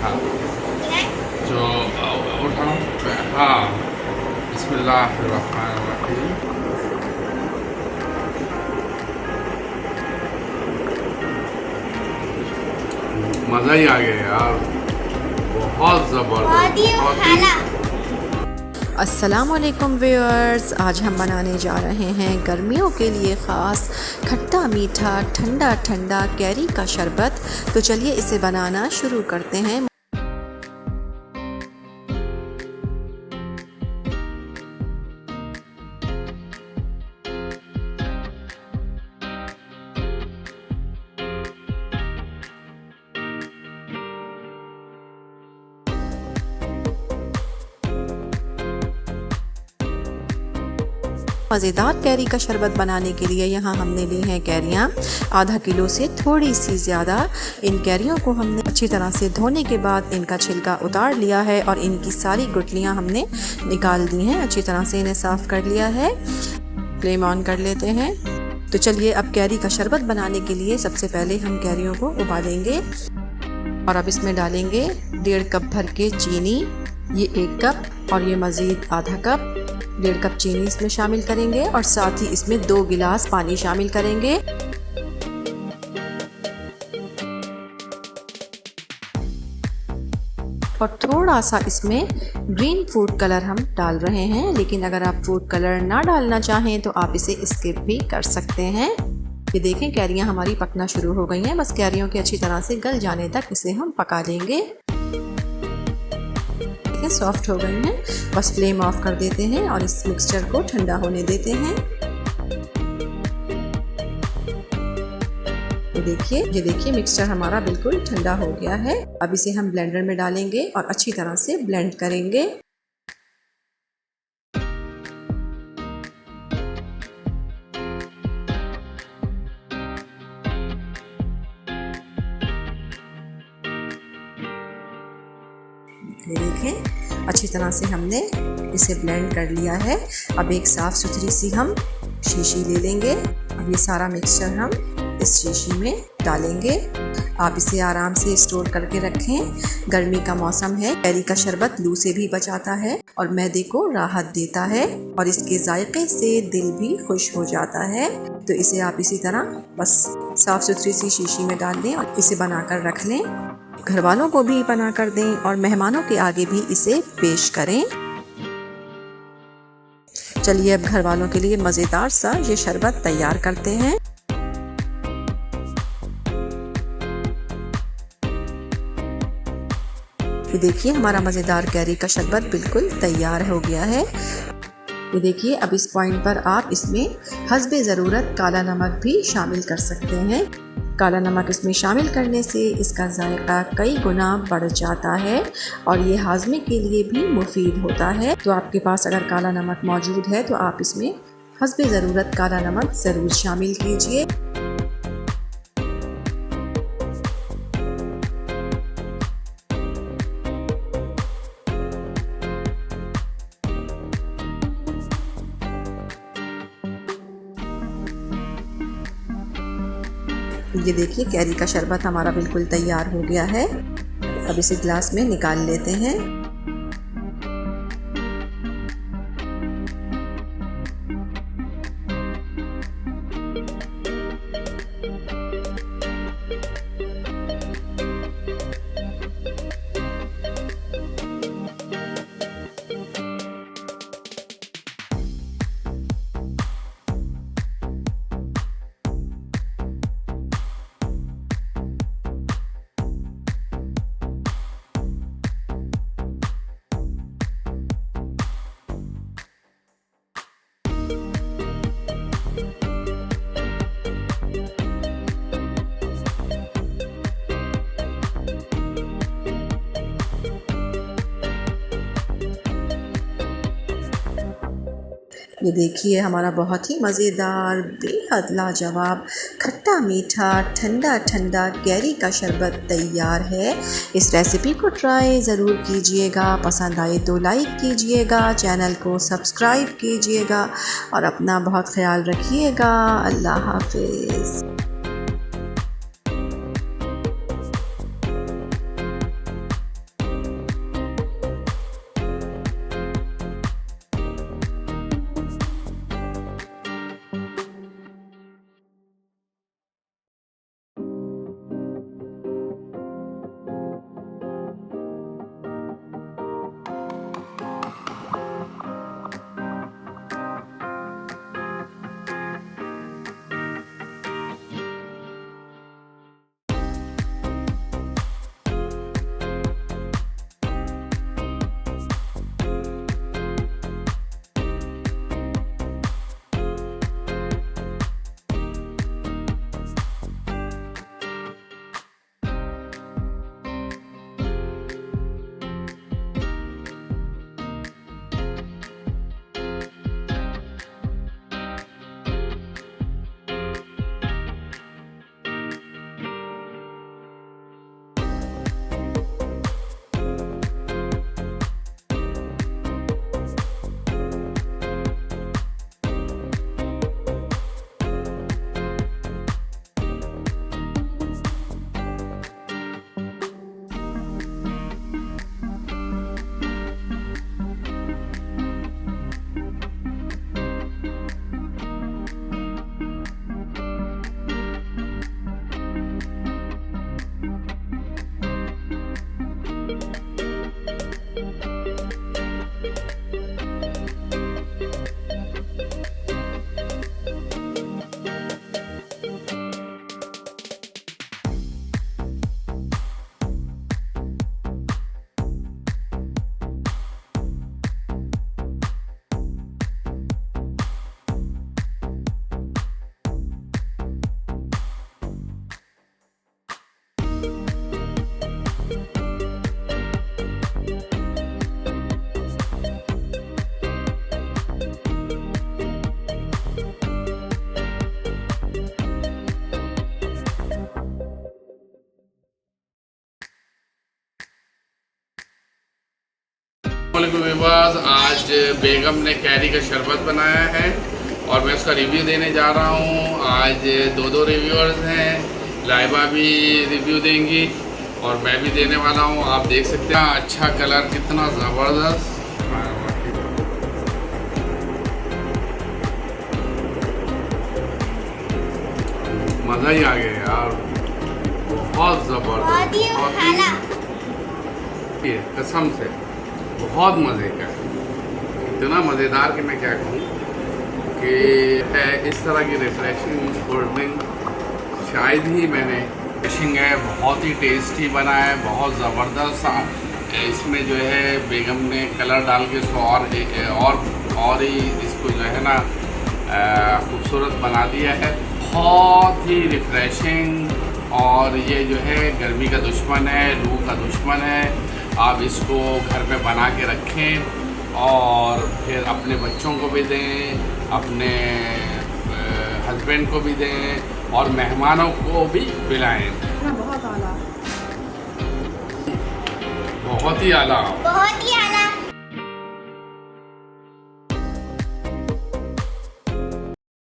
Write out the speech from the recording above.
हाँ जो उठाओ। हाँ बिस्मिल्लाहिर्रहमानिर्रहीम। मज़ा ही आ गया यार, बहुत ज़बरदस्त, बहुत ही। अस्सलामुअलैकुम व्यूअर्स, आज हम बनाने जा रहे हैं गर्मियों के लिए ख़ास खट्टा मीठा ठंडा ठंडा कैरी का शरबत। तो चलिए इसे बनाना शुरू करते हैं। मज़ेदार कैरी का शरबत बनाने के लिए यहाँ हमने ली हैं कैरियाँ आधा किलो से थोड़ी सी ज़्यादा। इन कैरियों को हमने अच्छी तरह से धोने के बाद इनका छिलका उतार लिया है और इनकी सारी गुठलियाँ हमने निकाल दी हैं। अच्छी तरह से इन्हें साफ़ कर लिया है। फ्लेम ऑन कर लेते हैं। तो चलिए अब कैरी का शरबत बनाने के लिए सबसे पहले हम कैरियों को उबालेंगे और अब इसमें डालेंगे 1.5 कप भर के चीनी। ये 1 कप और ये मज़ीद आधा कप, 1.5 कप चीनी इसमें शामिल करेंगे और साथ ही इसमें 2 गिलास पानी शामिल करेंगे। और थोड़ा सा इसमें ग्रीन फूड कलर हम डाल रहे हैं, लेकिन अगर आप फूड कलर ना डालना चाहें तो आप इसे स्किप भी कर सकते हैं। ये देखें कैरियाँ हमारी पकना शुरू हो गई हैं। बस कैरियों के अच्छी तरह से गल जाने तक इसे हम पका लेंगे। सॉफ्ट हो गए हैं, बस फ्लेम ऑफ कर देते हैं और इस मिक्सचर को ठंडा होने देते हैं। ये देखिए मिक्सचर हमारा बिल्कुल ठंडा हो गया है। अब इसे हम ब्लेंडर में डालेंगे और अच्छी तरह से ब्लेंड करेंगे। ये देखें अच्छी तरह से हमने इसे ब्लेंड कर लिया है। अब एक साफ़ सुथरी सी हम शीशी ले लेंगे। अब ये सारा मिक्सचर हम इस शीशी में डालेंगे। आप इसे आराम से स्टोर करके रखें। गर्मी का मौसम है, कैरी का शरबत लू से भी बचाता है और मैदे को राहत देता है और इसके जायके से दिल भी खुश हो जाता है। तो इसे आप इसी तरह बस साफ़ सुथरी सी शीशी में डाल दें और इसे बनाकर रख लें। घर वालों को भी बना कर दें और मेहमानों के आगे भी इसे पेश करें। चलिए अब घर वालों के लिए मज़ेदार सा ये शरबत तैयार करते हैं। ये देखिए हमारा मज़ेदार कैरी का शरबत बिल्कुल तैयार हो गया है। ये देखिए अब इस पॉइंट पर आप इसमें हस्बे ज़रूरत काला नमक भी शामिल कर सकते हैं। काला नमक इसमें शामिल करने से इसका जायका कई गुना बढ़ जाता है और ये हाजमे के लिए भी मुफीद होता है। तो आपके पास अगर काला नमक मौजूद है तो आप इसमें हस्बे ज़रूरत काला नमक ज़रूर शामिल कीजिए। ये देखिए कैरी का शरबत हमारा बिल्कुल तैयार हो गया है। अब इसे ग्लास में निकाल लेते हैं। ये देखिए हमारा बहुत ही मज़ेदार बेहद लाजवाब खट्टा मीठा ठंडा ठंडा कैरी का शरबत तैयार है। इस रेसिपी को ट्राई ज़रूर कीजिएगा। पसंद आए तो लाइक कीजिएगा, चैनल को सब्सक्राइब कीजिएगा और अपना बहुत ख्याल रखिएगा। अल्लाह हाफिज़। अस्सलामुअलैकुम व्यूअर्स। आज बेगम ने कैरी का शरबत बनाया है और मैं उसका रिव्यू देने जा रहा हूँ। आज दो रिव्यूअर्स हैं, लाइबा भी रिव्यू देंगी और मैं भी देने वाला हूँ। आप देख सकते हैं अच्छा कलर, कितना ज़बरदस्त। मज़ा ही आ गया यार, बहुत ज़बरदस्त, कसम से बहुत मज़े का, इतना मज़ेदार कि मैं क्या कहूँ कि इस तरह की रिफ्रेशिंग कोल्ड ड्रिंक शायद ही मैंने फिशिंग है। बहुत ही टेस्टी बना है, बहुत ज़बरदस्त। इसमें जो है बेगम ने कलर डाल के इसको और ही इसको जो है ना खूबसूरत बना दिया है। बहुत ही रिफ्रेशिंग और ये जो है गर्मी का दुश्मन है, लू का दुश्मन है। आप इसको घर में बना के रखें और फिर अपने बच्चों को भी दें, अपने हस्बैंड को भी दें और मेहमानों को भी पिलाएं। बहुत आला, बहुत ही आला, बहुत ही